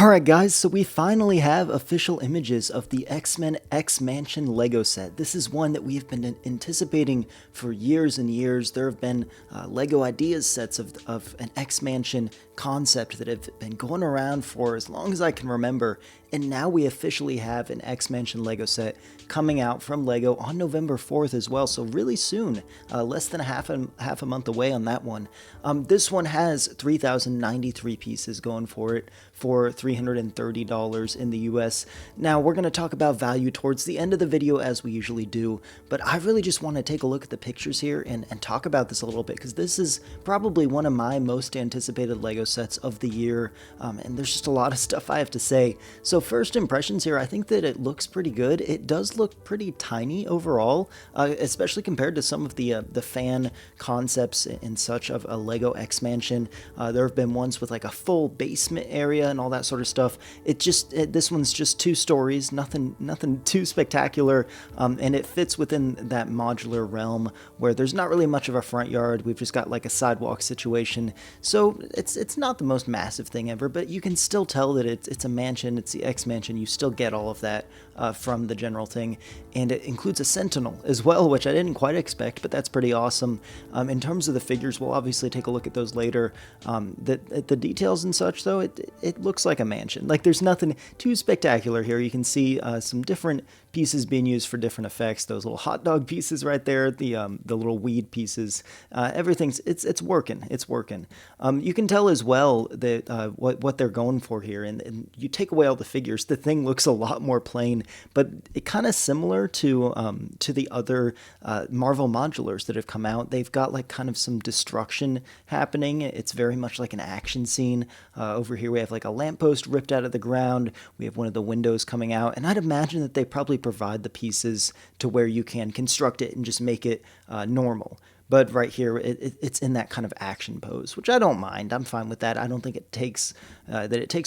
Alright guys, so we finally have official images of the X-Men X-Mansion Lego set. This is one that we have been anticipating for years and years. There have been Lego Ideas sets of an X-Mansion concept that have been going around for as long as I can remember, and now we officially have an X-Mansion Lego set coming out from Lego on November 4th as well, so really soon, less than half a month away on that one. This one has 3,093 pieces going for it for $330 in the US. Now, we're going to talk about value towards the end of the video as we usually do, but I really just want to take a look at the pictures here and talk about this a little bit, because this is probably one of my most anticipated Lego sets of the year, and there's just a lot of stuff I have to say. So first impressions here, I think that it looks pretty good. It does look pretty tiny overall, especially compared to some of the fan concepts and such of a Lego X-Mansion. There have been ones with like a full basement area and all that sort of stuff. This one's just 2 stories, nothing too spectacular, and it fits within that modular realm where there's not really much of a front yard. We've just got like a sidewalk situation, so it's not the most massive thing ever, but you can still tell that it's a mansion. It's the X-Mansion. You still get all of that from the general thing, and it includes a Sentinel as well, which I didn't quite expect, but that's pretty awesome. In terms of the figures, we'll obviously take a look at those later. The details and such, though, it looks like a mansion. Like, there's nothing too spectacular here. You can see some different pieces being used for different effects. Those little hot dog pieces right there, the little weed pieces, everything's it's working. It's working. You can tell as well that what they're going for here, and you take away all the figures, the thing looks a lot more plain, but it kind of similar to the other Marvel modulars that have come out. They've got like kind of some destruction happening. It's very much like an action scene. Over here we have like a lamppost ripped out of the ground. We have one of the windows coming out, and I'd imagine that they probably provide the pieces to where you can construct it and just make it normal. But right here, it's in that kind of action pose, which I don't mind. I'm fine with that. I don't think it takes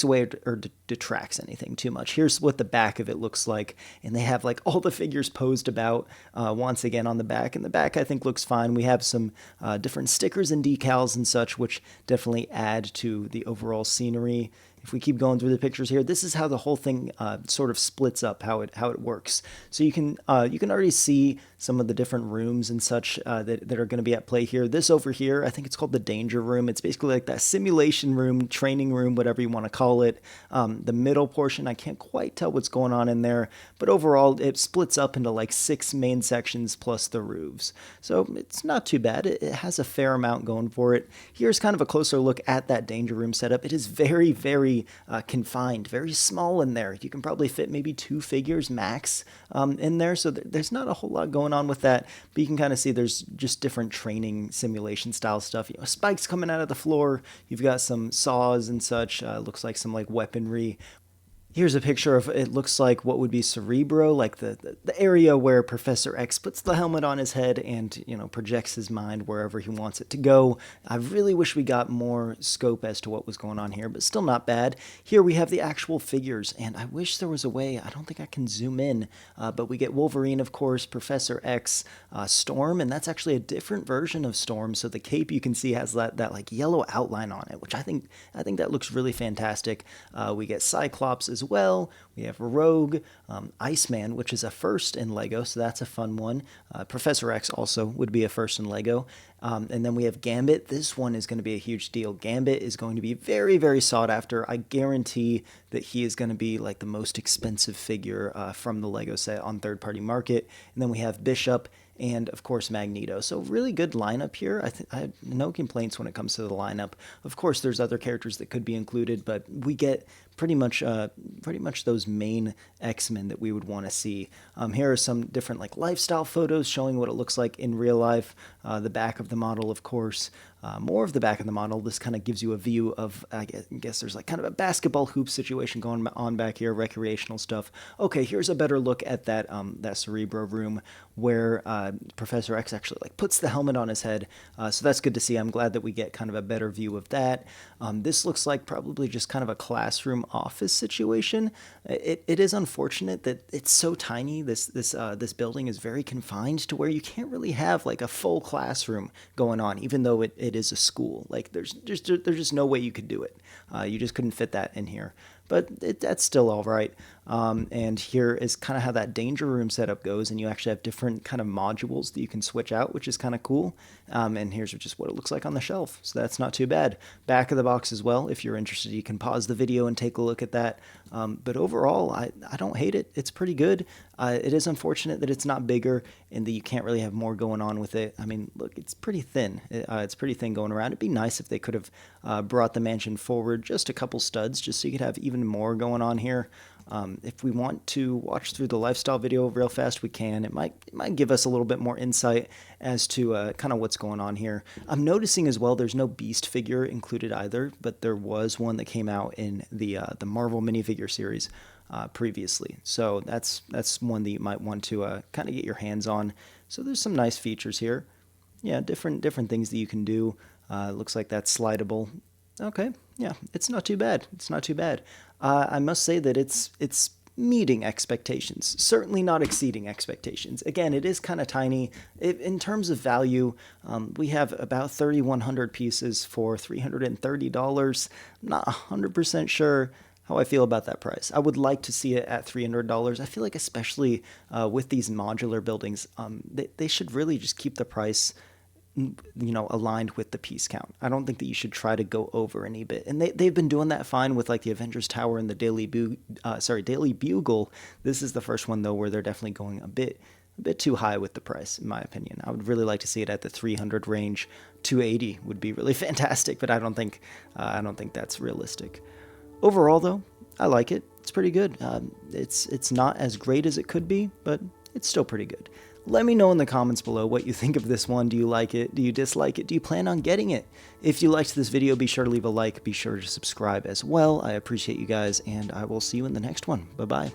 away or detracts anything too much. Here's what the back of it looks like, and they have like all the figures posed about once again on the back. And the back I think looks fine. We have some different stickers and decals and such, which definitely add to the overall scenery. If we keep going through the pictures here, this is how the whole thing sort of splits up, how it works. So you can already see some of the different rooms and such that are going to be at play here. This over here, I think it's called the Danger Room. It's basically like that simulation room, training room, whatever you want to call it. The middle portion, I can't quite tell what's going on in there, but overall it splits up into like 6 main sections plus the roofs. So it's not too bad. It has a fair amount going for it. Here's kind of a closer look at that Danger Room setup. It is very, very confined, very small in there. You can probably fit maybe 2 figures max in there, so there's not a whole lot going on with that, but you can kind of see there's just different training simulation style stuff. You know, spikes coming out of the floor. You've got some saws and such. Looks like some like weaponry. Here's a picture of, it looks like what would be Cerebro, like the area where Professor X puts the helmet on his head and, you know, projects his mind wherever he wants it to go. I really wish we got more scope as to what was going on here, but still not bad. Here we have the actual figures, and I wish there was a way, I don't think I can zoom in, but we get Wolverine, of course, Professor X, Storm, and that's actually a different version of Storm, so the cape you can see has that like yellow outline on it, which I think that looks really fantastic. We get Cyclops as well. We have Rogue, Iceman, which is a first in Lego, so that's a fun one. Professor X also would be a first in Lego. And then we have Gambit. This one is going to be a huge deal. Gambit is going to be very, very sought after. I guarantee that he is going to be like the most expensive figure from the Lego set on third-party market. And then we have Bishop and, of course, Magneto. So really good lineup here. I have no complaints when it comes to the lineup. Of course, there's other characters that could be included, but we get pretty much those main X-Men that we would want to see. Here are some different like lifestyle photos showing what it looks like in real life. The back of the model, of course. More of the back of the model. This kind of gives you a view of, I guess there's like kind of a basketball hoop situation going on back here, recreational stuff. Okay, here's a better look at that Cerebro room where Professor X actually like puts the helmet on his head. So that's good to see. I'm glad that we get kind of a better view of that. This looks like probably just kind of a classroom office situation. It is unfortunate that it's so tiny. This building is very confined to where you can't really have like a full classroom going on, even though it is a school. Like there's just no way you could do it. You just couldn't fit that in here. but that's still all right. And here is kind of how that danger room setup goes, and you actually have different kind of modules that you can switch out, which is kind of cool. And here's just what it looks like on the shelf, so that's not too bad. Back of the box as well, if you're interested, you can pause the video and take a look at that. But overall, I don't hate it. It's pretty good. It is unfortunate that it's not bigger and that you can't really have more going on with it. I mean, look, it's pretty thin. It's pretty thin going around. It'd be nice if they could have brought the mansion forward just a couple studs, just so you could have even more going on here. If we want to watch through the lifestyle video real fast, we can. It might give us a little bit more insight as to kind of what's going on here. I'm noticing as well there's no Beast figure included either, but there was one that came out in the Marvel minifigure series previously. So that's one that you might want to kind of get your hands on. So there's some nice features here. Yeah, different things that you can do. Looks like that's slidable. Okay, yeah, it's not too bad. It's not too bad. I must say that it's meeting expectations, certainly not exceeding expectations. Again, it is kind of tiny. In terms of value, we have about 3,100 pieces for $330. I'm not 100% sure how I feel about that price. I would like to see it at $300. I feel like especially with these modular buildings, they should really just keep the price aligned with the piece count. I don't think that you should try to go over any bit. And they've been doing that fine with like the Avengers Tower and the Daily Bugle. This is the first one though where they're definitely going a bit too high with the price, in my opinion. I would really like to see it at the 300 range. 280 would be really fantastic, but I don't think that's realistic. Overall though, I like it. It's pretty good. It's not as great as it could be, but it's still pretty good. Let me know in the comments below what you think of this one. Do you like it? Do you dislike it? Do you plan on getting it? If you liked this video, be sure to leave a like. Be sure to subscribe as well. I appreciate you guys, and I will see you in the next one. Bye-bye.